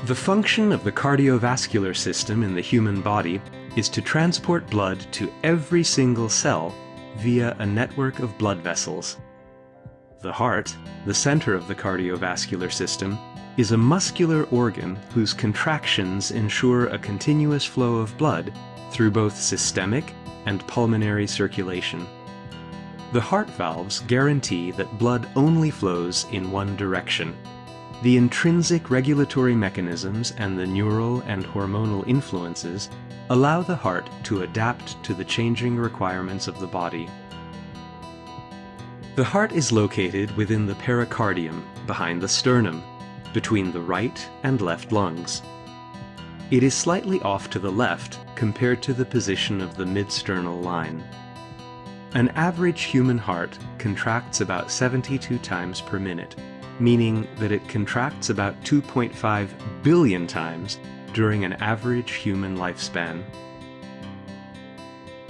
The function of the cardiovascular system in the human body is to transport blood to every single cell via a network of blood vessels. The heart, the center of the cardiovascular system, is a muscular organ whose contractions ensure a continuous flow of blood through both systemic and pulmonary circulation. The heart valves guarantee that blood only flows in one direction. The intrinsic regulatory mechanisms and the neural and hormonal influences allow the heart to adapt to the changing requirements of the body. The heart is located within the pericardium, behind the sternum, between the right and left lungs. It is slightly off to the left compared to the position of the mid-sternal line. An average human heart contracts about 72 times per minute, meaning that it contracts about 2.5 billion times during an average human lifespan.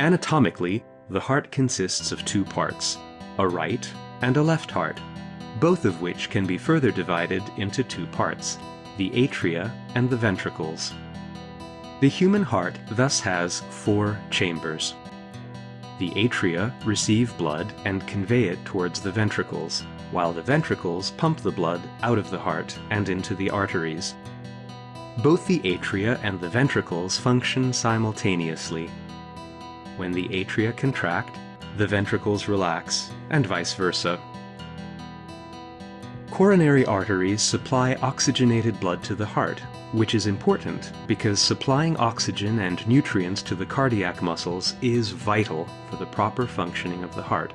Anatomically, the heart consists of two parts, a right and a left heart, both of which can be further divided into two parts, the atria and the ventricles. The human heart thus has four chambers. The atria receive blood and convey it towards the ventricles, while the ventricles pump the blood out of the heart and into the arteries. Both the atria and the ventricles function simultaneously. When the atria contract, the ventricles relax, and vice versa. Coronary arteries supply oxygenated blood to the heart, which is important because supplying oxygen and nutrients to the cardiac muscles is vital for the proper functioning of the heart.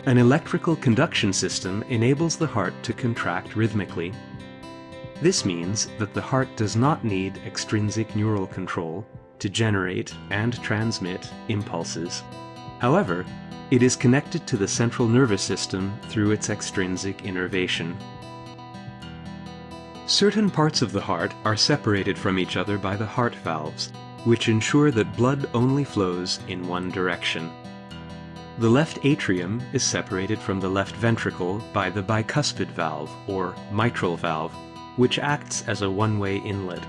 An electrical conduction system enables the heart to contract rhythmically. This means that the heart does not need extrinsic neural control to generate and transmit impulses. However, it is connected to the central nervous system through its extrinsic innervation. Certain parts of the heart are separated from each other by the heart valves, which ensure that blood only flows in one direction. The left atrium is separated from the left ventricle by the bicuspid valve, or mitral valve, which acts as a one-way inlet.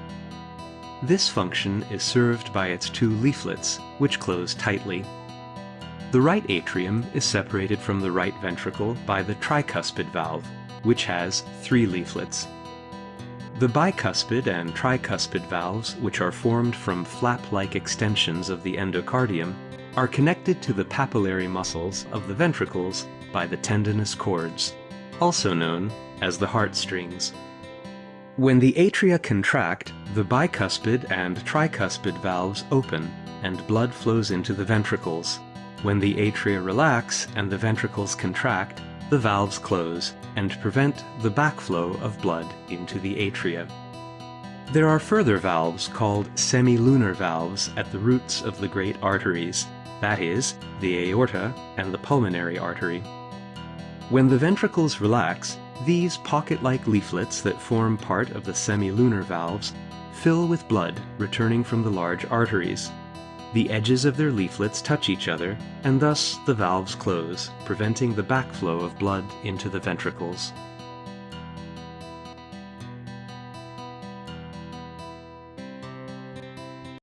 This function is served by its two leaflets, which close tightly. The right atrium is separated from the right ventricle by the tricuspid valve, which has three leaflets. The bicuspid and tricuspid valves, which are formed from flap-like extensions of the endocardium, are connected to the papillary muscles of the ventricles by the tendinous cords, also known as the heartstrings. When the atria contract, the bicuspid and tricuspid valves open and blood flows into the ventricles. When the atria relax and the ventricles contract, the valves close and prevent the backflow of blood into the atria. There are further valves called semilunar valves at the roots of the great arteries, that is, the aorta and the pulmonary artery. When the ventricles relax, these pocket-like leaflets that form part of the semilunar valves fill with blood returning from the large arteries. The edges of their leaflets touch each other, and thus the valves close, preventing the backflow of blood into the ventricles.